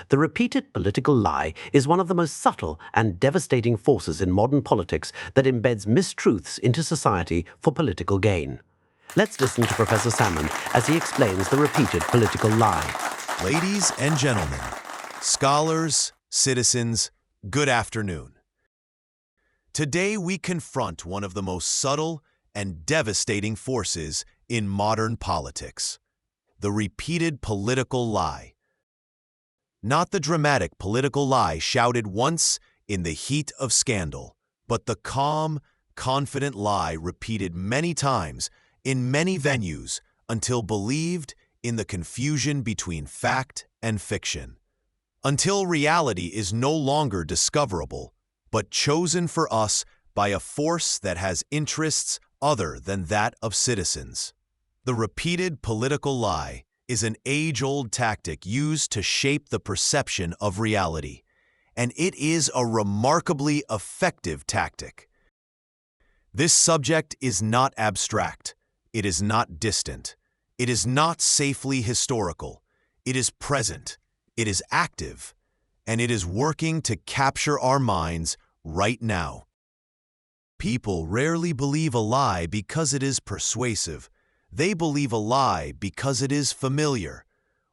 The repeated political lie is one of the most subtle and devastating forces in modern politics that embeds mistruths into society for political gain. Let's listen to Professor Salmond as he explains the repeated political lie. Ladies and gentlemen, scholars, citizens, good afternoon. Today we confront one of the most subtle and devastating forces in modern politics, the repeated political lie. Not the dramatic political lie shouted once in the heat of scandal, but the calm, confident lie repeated many times in many venues until believed in the confusion between fact and fiction. Until reality is no longer discoverable, but chosen for us by a force that has interests other than that of citizens. The repeated political lie is an age-old tactic used to shape the perception of reality, and it is a remarkably effective tactic. This subject is not abstract, it is not distant, it is not safely historical, it is present, it is active, and it is working to capture our minds right now. People rarely believe a lie because it is persuasive. They believe a lie because it is familiar,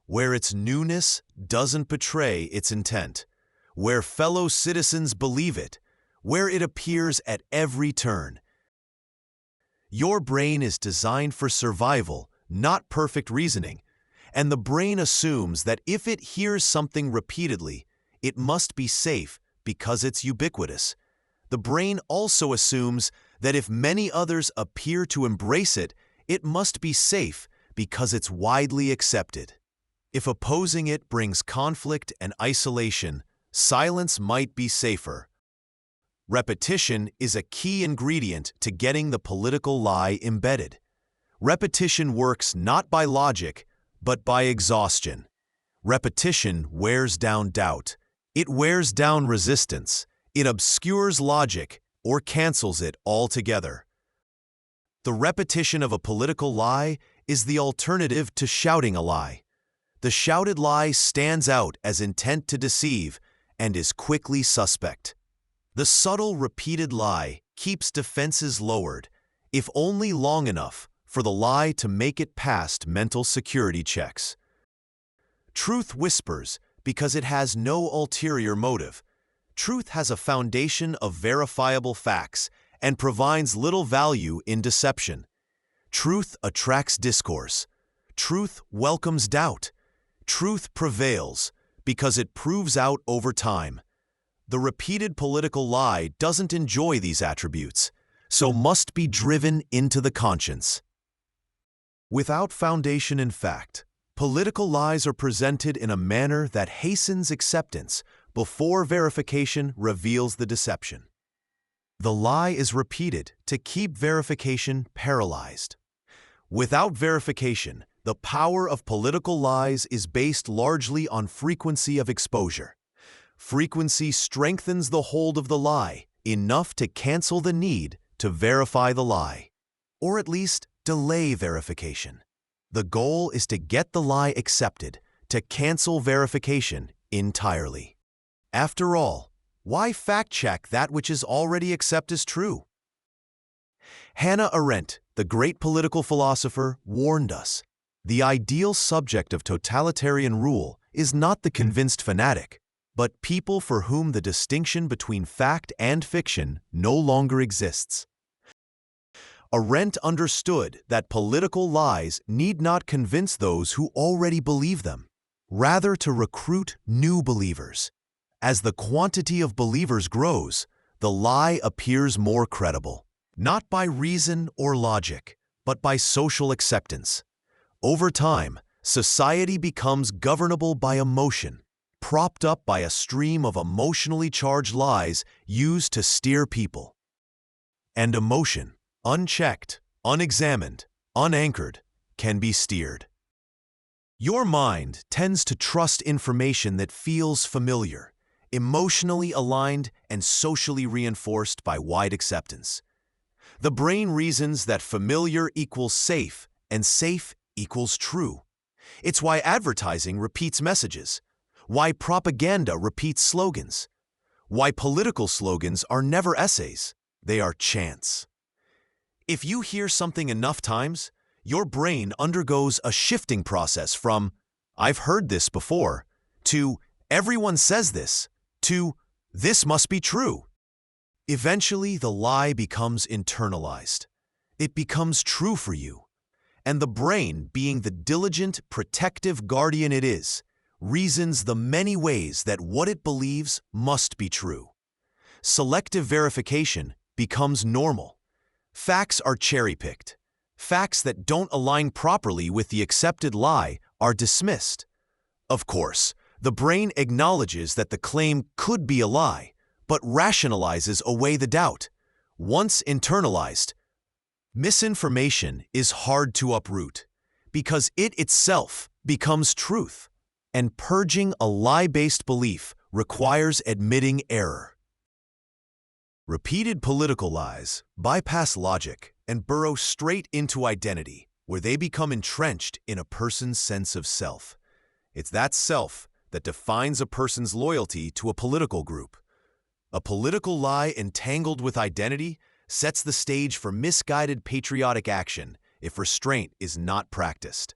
where its newness doesn't betray its intent, where fellow citizens believe it, where it appears at every turn. Your brain is designed for survival, not perfect reasoning, and the brain assumes that if it hears something repeatedly, it must be safe because it's ubiquitous. The brain also assumes that if many others appear to embrace it, it must be safe because it's widely accepted. If opposing it brings conflict and isolation, silence might be safer. Repetition is a key ingredient to getting the political lie embedded. Repetition works not by logic, but by exhaustion. Repetition wears down doubt. It wears down resistance. It obscures logic or cancels it altogether. The repetition of a political lie is the alternative to shouting a lie. The shouted lie stands out as intent to deceive and is quickly suspect. The subtle, repeated lie keeps defenses lowered, if only long enough for the lie to make it past mental security checks. Truth whispers because it has no ulterior motive. Truth has a foundation of verifiable facts and provides little value in deception. Truth attracts discourse. Truth welcomes doubt. Truth prevails because it proves out over time. The repeated political lie doesn't enjoy these attributes, so must be driven into the conscience. Without foundation in fact, political lies are presented in a manner that hastens acceptance before verification reveals the deception. The lie is repeated to keep verification paralyzed. Without verification, the power of political lies is based largely on frequency of exposure. Frequency strengthens the hold of the lie enough to cancel the need to verify the lie, or at least delay verification. The goal is to get the lie accepted, to cancel verification entirely. After all, why fact-check that which is already accepted as true? Hannah Arendt, the great political philosopher, warned us, the ideal subject of totalitarian rule is not the convinced fanatic, but people for whom the distinction between fact and fiction no longer exists. Arendt understood that political lies need not convince those who already believe them, rather to recruit new believers. As the quantity of believers grows, the lie appears more credible, not by reason or logic, but by social acceptance. Over time, society becomes governable by emotion, propped up by a stream of emotionally charged lies used to steer people. And emotion, unchecked, unexamined, unanchored, can be steered. Your mind tends to trust information that feels familiar, emotionally aligned, and socially reinforced by wide acceptance. The brain reasons that familiar equals safe, and safe equals true. It's why advertising repeats messages, why propaganda repeats slogans, why political slogans are never essays, they are chants. If you hear something enough times, your brain undergoes a shifting process from, "I've heard this before," to, "Everyone says this," to, "This must be true." Eventually, the lie becomes internalized. It becomes true for you. And the brain, being the diligent, protective guardian it is, reasons the many ways that what it believes must be true. Selective verification becomes normal. Facts are cherry-picked. Facts that don't align properly with the accepted lie are dismissed. Of course, the brain acknowledges that the claim could be a lie, but rationalizes away the doubt. Once internalized, misinformation is hard to uproot because it itself becomes truth, and purging a lie-based belief requires admitting error. Repeated political lies bypass logic and burrow straight into identity, where they become entrenched in a person's sense of self. It's that self that defines a person's loyalty to a political group. A political lie entangled with identity sets the stage for misguided patriotic action if restraint is not practiced.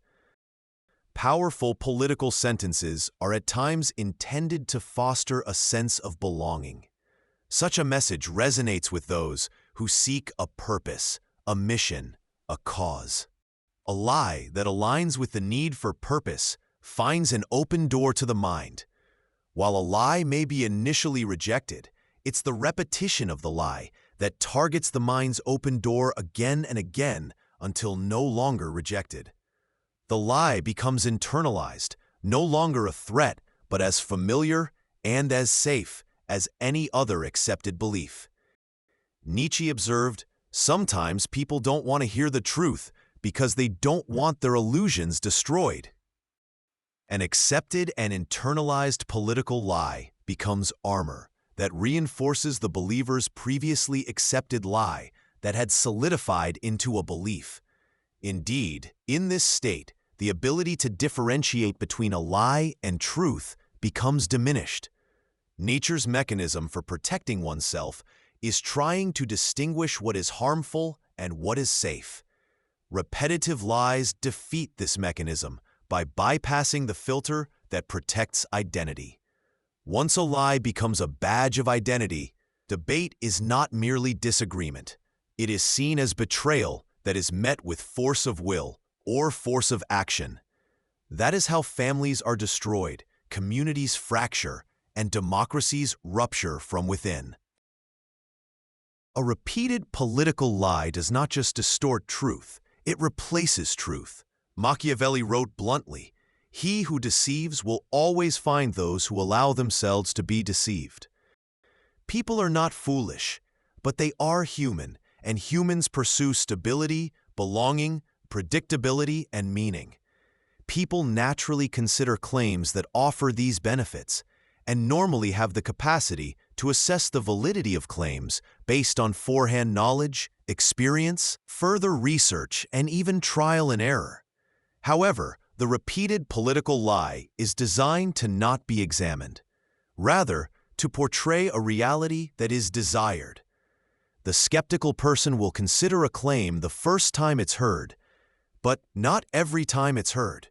Powerful political sentences are at times intended to foster a sense of belonging. Such a message resonates with those who seek a purpose, a mission, a cause. A lie that aligns with the need for purpose finds an open door to the mind. While a lie may be initially rejected, it's the repetition of the lie that targets the mind's open door again and again until no longer rejected. The lie becomes internalized, no longer a threat, but as familiar and as safe as any other accepted belief. Nietzsche observed, "Sometimes people don't want to hear the truth because they don't want their illusions destroyed." An accepted and internalized political lie becomes armor that reinforces the believer's previously accepted lie that had solidified into a belief. Indeed, in this state, the ability to differentiate between a lie and truth becomes diminished. Nature's mechanism for protecting oneself is trying to distinguish what is harmful and what is safe. Repetitive lies defeat this mechanism by bypassing the filter that protects identity. Once a lie becomes a badge of identity, debate is not merely disagreement. It is seen as betrayal that is met with force of will or force of action. That is how families are destroyed, communities fracture, and democracies rupture from within. A repeated political lie does not just distort truth, it replaces truth. Machiavelli wrote bluntly, "He who deceives will always find those who allow themselves to be deceived." People are not foolish, but they are human, and humans pursue stability, belonging, predictability, and meaning. People naturally consider claims that offer these benefits, and normally have the capacity to assess the validity of claims based on forehand knowledge, experience, further research, and even trial and error. However, the repeated political lie is designed to not be examined, rather to portray a reality that is desired. The skeptical person will consider a claim the first time it's heard, but not every time it's heard.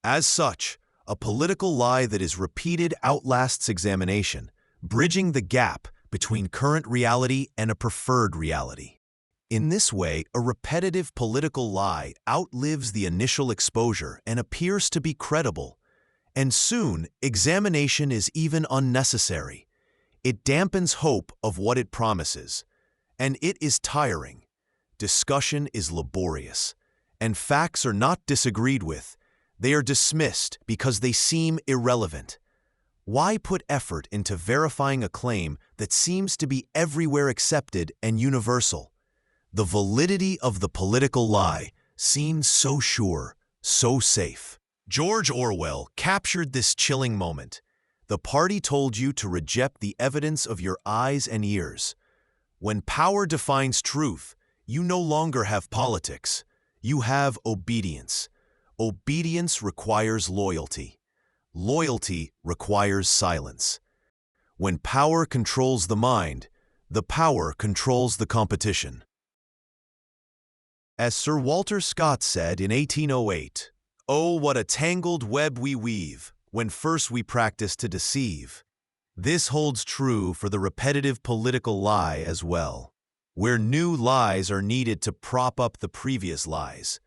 As such, a political lie that is repeated outlasts examination, bridging the gap between current reality and a preferred reality. In this way, a repetitive political lie outlives the initial exposure and appears to be credible, and soon examination is even unnecessary. It dampens hope of what it promises, and it is tiring. Discussion is laborious, and facts are not disagreed with. They are dismissed because they seem irrelevant. Why put effort into verifying a claim that seems to be everywhere accepted and universal? The validity of the political lie seemed so sure, so safe. George Orwell captured this chilling moment. The party told you to reject the evidence of your eyes and ears. When power defines truth, you no longer have politics. You have obedience. Obedience requires loyalty. loyalty requires silence. When power controls the mind, the power controls the competition. As Sir Walter Scott said in 1808, "Oh, what a tangled web we weave, when first we practice to deceive." This holds true for the repetitive political lie as well, where new lies are needed to prop up the previous lies.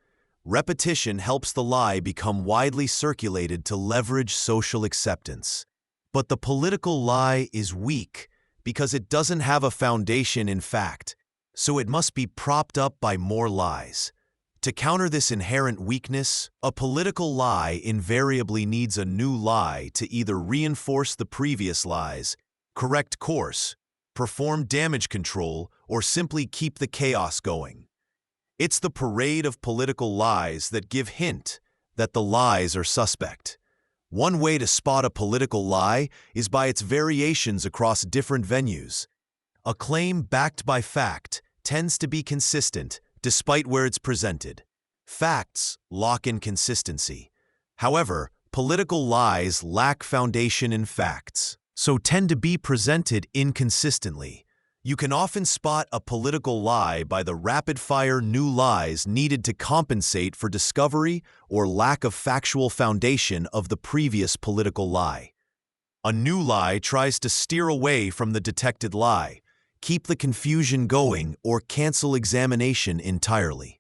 Repetition helps the lie become widely circulated to leverage social acceptance. But the political lie is weak because it doesn't have a foundation in fact, so it must be propped up by more lies. To counter this inherent weakness, a political lie invariably needs a new lie to either reinforce the previous lies, correct course, perform damage control, or simply keep the chaos going. It's the parade of political lies that give hint that the lies are suspect. One way to spot a political lie is by its variations across different venues. A claim backed by fact tends to be consistent despite where it's presented. Facts lock in consistency. However, political lies lack foundation in facts, so tend to be presented inconsistently. You can often spot a political lie by the rapid-fire new lies needed to compensate for discovery or lack of factual foundation of the previous political lie. A new lie tries to steer away from the detected lie, keep the confusion going, or cancel examination entirely.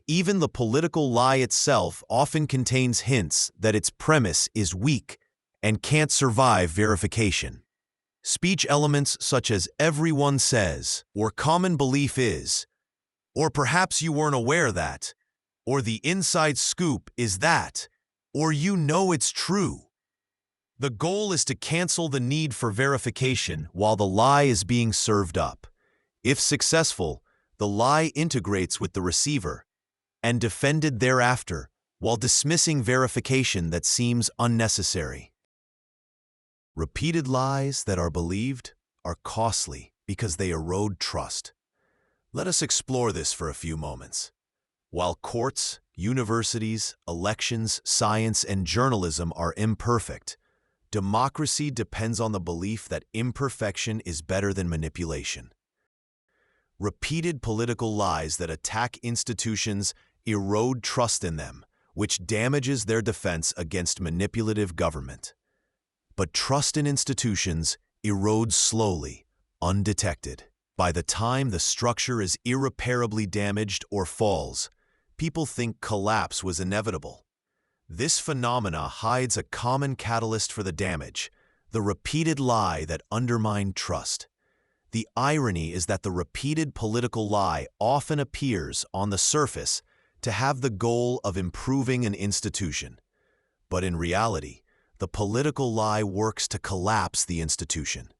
Even the political lie itself often contains hints that its premise is weak and can't survive verification. Speech elements such as "everyone says," or "common belief is," or "perhaps you weren't aware that," or "the inside scoop is that," or "you know it's true." The goal is to cancel the need for verification while the lie is being served up. If successful, the lie integrates with the receiver and defended thereafter while dismissing verification that seems unnecessary. Repeated lies that are believed are costly because they erode trust. Let us explore this for a few moments. While courts, universities, elections, science, and journalism are imperfect, democracy depends on the belief that imperfection is better than manipulation. Repeated political lies that attack institutions erode trust in them, which damages their defense against manipulative government. But trust in institutions erodes slowly, undetected. By the time the structure is irreparably damaged or falls, people think collapse was inevitable. This phenomena hides a common catalyst for the damage, the repeated lie that undermined trust. The irony is that the repeated political lie often appears on the surface to have the goal of improving an institution. But in reality, the political lie works to collapse the institution.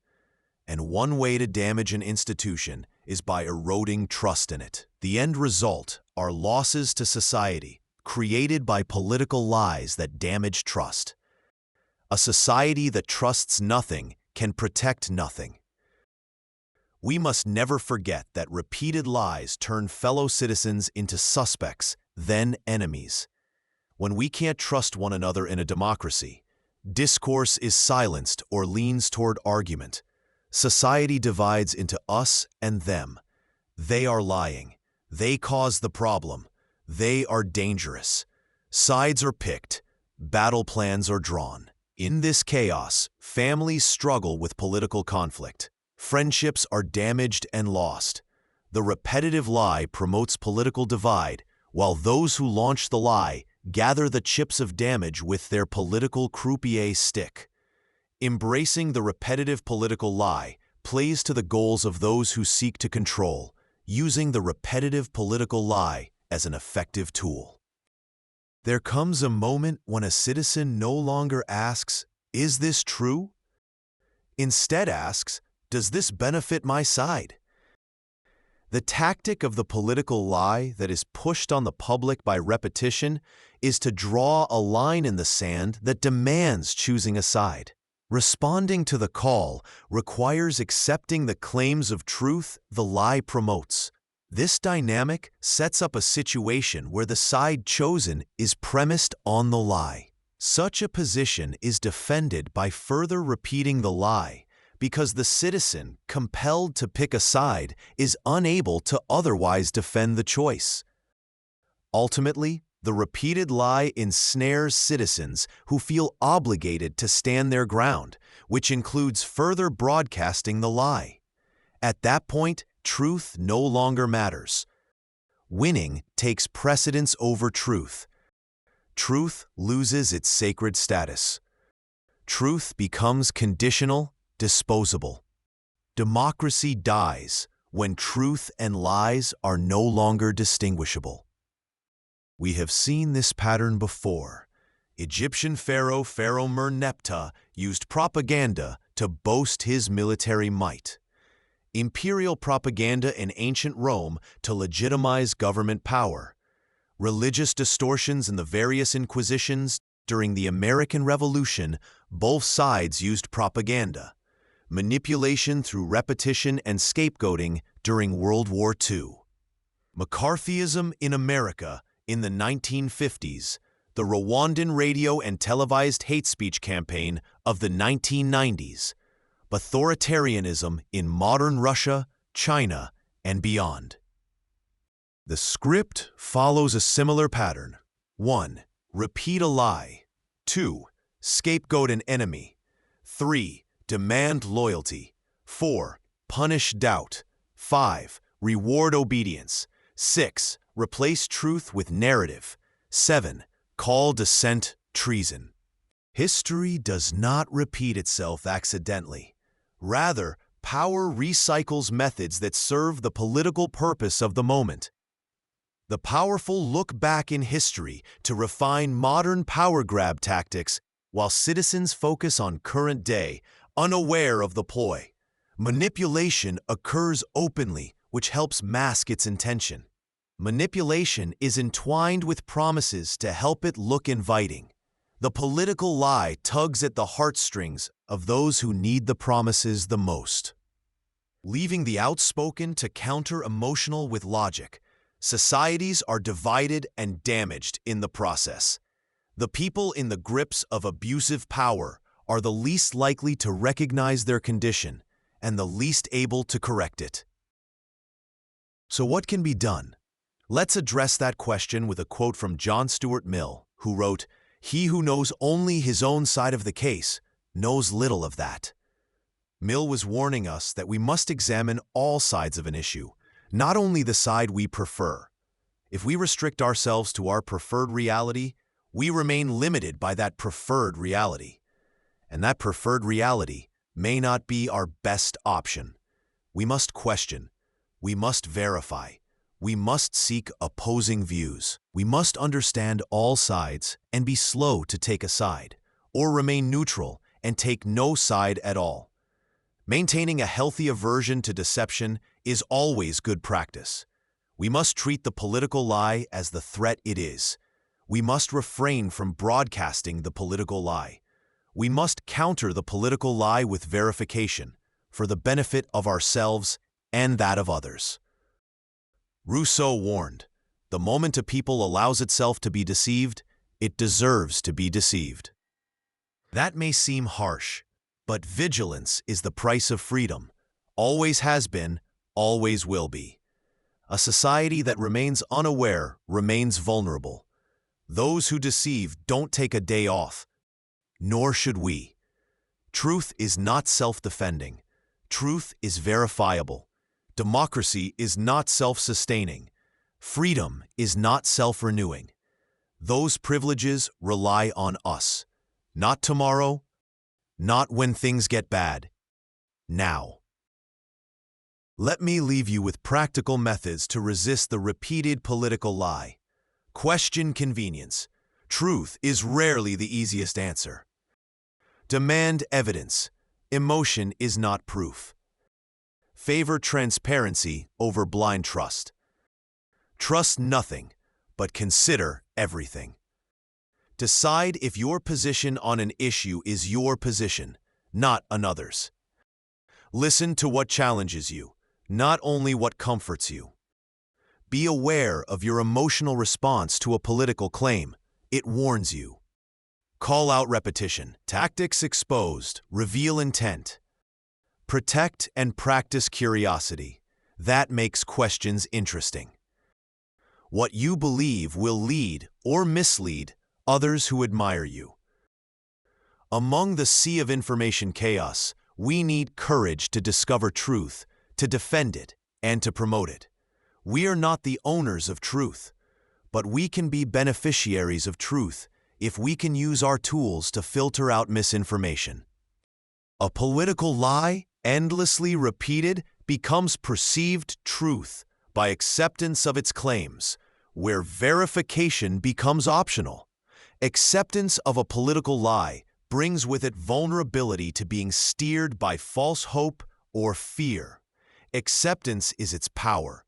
And one way to damage an institution is by eroding trust in it. The end result are losses to society created by political lies that damage trust. A society that trusts nothing can protect nothing. We must never forget that repeated lies turn fellow citizens into suspects, then enemies. When we can't trust one another in a democracy, discourse is silenced or leans toward argument. Society divides into us and them. They are lying. They cause the problem. They are dangerous. Sides are picked. Battle plans are drawn. In this chaos, families struggle with political conflict. Friendships are damaged and lost. The repetitive lie promotes political divide, while those who launch the lie gather the chips of damage with their political croupier stick. Embracing the repetitive political lie plays to the goals of those who seek to control, using the repetitive political lie as an effective tool. There comes a moment when a citizen no longer asks, "Is this true?" Instead asks, "Does this benefit my side?" The tactic of the political lie that is pushed on the public by repetition is to draw a line in the sand that demands choosing a side. Responding to the call requires accepting the claims of truth the lie promotes. This dynamic sets up a situation where the side chosen is premised on the lie. Such a position is defended by further repeating the lie, because the citizen, compelled to pick a side, is unable to otherwise defend the choice. Ultimately, the repeated lie ensnares citizens who feel obligated to stand their ground, which includes further broadcasting the lie. At that point, truth no longer matters. Winning takes precedence over truth. Truth loses its sacred status. Truth becomes conditional, disposable. Democracy dies when truth and lies are no longer distinguishable. We have seen this pattern before. Egyptian pharaoh Pharaoh-Merneptah used propaganda to boast his military might. Imperial propaganda in ancient Rome to legitimize government power. Religious distortions in the various inquisitions during the American Revolution, both sides used propaganda. Manipulation through repetition and scapegoating during World War II. McCarthyism in America in the 1950s, the Rwandan radio and televised hate speech campaign of the 1990s, authoritarianism in modern Russia, China, and beyond. The script follows a similar pattern. 1. Repeat a lie. 2. Scapegoat an enemy. 3. Demand loyalty. 4. Punish doubt. 5. Reward obedience. 6. Replace truth with narrative. 7. Call dissent treason. History does not repeat itself accidentally. Rather, power recycles methods that serve the political purpose of the moment. The powerful look back in history to refine modern power grab tactics while citizens focus on current day, unaware of the ploy. Manipulation occurs openly, which helps mask its intention. Manipulation is entwined with promises to help it look inviting. The political lie tugs at the heartstrings of those who need the promises the most. Leaving the outspoken to counter emotional with logic, societies are divided and damaged in the process. The people in the grips of abusive power are the least likely to recognize their condition and the least able to correct it. So what can be done? Let's address that question with a quote from John Stuart Mill, who wrote, "He who knows only his own side of the case knows little of that." Mill was warning us that we must examine all sides of an issue, not only the side we prefer. If we restrict ourselves to our preferred reality, we remain limited by that preferred reality. And that preferred reality may not be our best option. We must question. We must verify. We must seek opposing views. We must understand all sides and be slow to take a side, or remain neutral and take no side at all. Maintaining a healthy aversion to deception is always good practice. We must treat the political lie as the threat it is. We must refrain from broadcasting the political lie. We must counter the political lie with verification, for the benefit of ourselves and that of others. Rousseau warned, "The moment a people allows itself to be deceived, it deserves to be deceived." That may seem harsh, but vigilance is the price of freedom, always has been, always will be. A society that remains unaware remains vulnerable. Those who deceive don't take a day off, nor should we. Truth is not self-defending. Truth is verifiable. Democracy is not self-sustaining. Freedom is not self-renewing. Those privileges rely on us. Not tomorrow, not when things get bad. Now. Let me leave you with practical methods to resist the repeated political lie. Question convenience. Truth is rarely the easiest answer. Demand evidence. Emotion is not proof. Favor transparency over blind trust. Trust nothing, but consider everything. Decide if your position on an issue is your position, not another's. Listen to what challenges you, not only what comforts you. Be aware of your emotional response to a political claim. It warns you. Call out repetition. Tactics exposed. Reveal intent. Protect and practice curiosity. That makes questions interesting. What you believe will lead or mislead others who admire you. Among the sea of information chaos, we need courage to discover truth, to defend it, and to promote it. We are not the owners of truth, but we can be beneficiaries of truth if we can use our tools to filter out misinformation. A political lie, endlessly repeated, becomes perceived truth by acceptance of its claims, where verification becomes optional. Acceptance of a political lie brings with it vulnerability to being steered by false hope or fear. Acceptance is its power.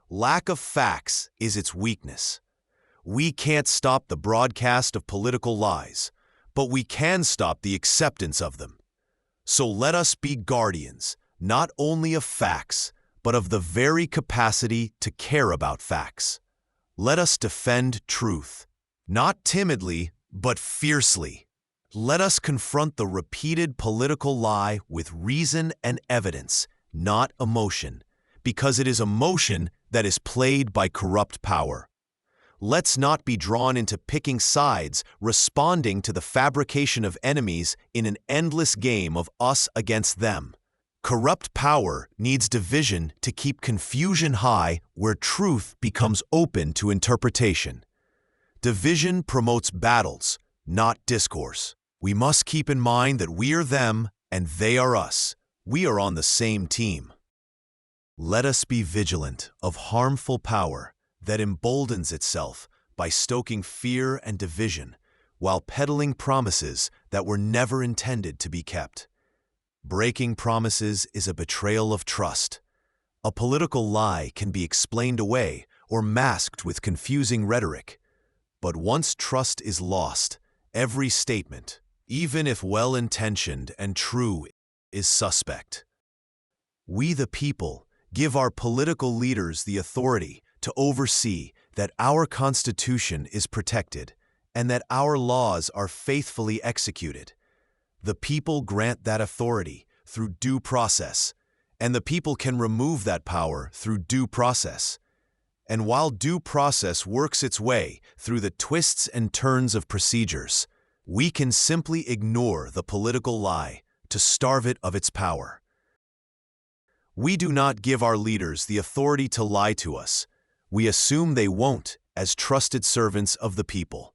Lack of facts is its weakness. We can't stop the broadcast of political lies, but we can stop the acceptance of them. So let us be guardians, not only of facts, but of the very capacity to care about facts. Let us defend truth, not timidly, but fiercely. Let us confront the repeated political lie with reason and evidence, not emotion, because it is emotion that is played by corrupt power. Let's not be drawn into picking sides, responding to the fabrication of enemies in an endless game of us against them. Corrupt power needs division to keep confusion high where truth becomes open to interpretation. Division promotes battles, not discourse. We must keep in mind that we are them and they are us. We are on the same team. Let us be vigilant of harmful power that emboldens itself by stoking fear and division while peddling promises that were never intended to be kept. Breaking promises is a betrayal of trust. A political lie can be explained away or masked with confusing rhetoric. But once trust is lost, every statement, even if well-intentioned and true, is suspect. We the people give our political leaders the authority to oversee that our Constitution is protected and that our laws are faithfully executed. The people grant that authority through due process, and the people can remove that power through due process. And while due process works its way through the twists and turns of procedures, we can simply ignore the political lie to starve it of its power. We do not give our leaders the authority to lie to us. We assume they won't as trusted servants of the people.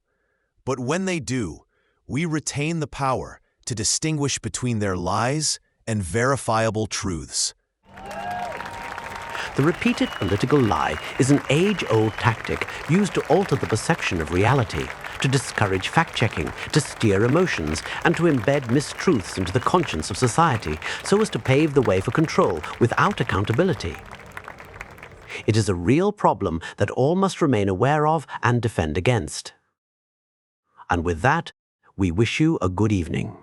But when they do, we retain the power to distinguish between their lies and verifiable truths. The repeated political lie is an age-old tactic used to alter the perception of reality, to discourage fact-checking, to steer emotions, and to embed mistruths into the conscience of society so as to pave the way for control without accountability. It is a real problem that all must remain aware of and defend against. And with that, we wish you a good evening.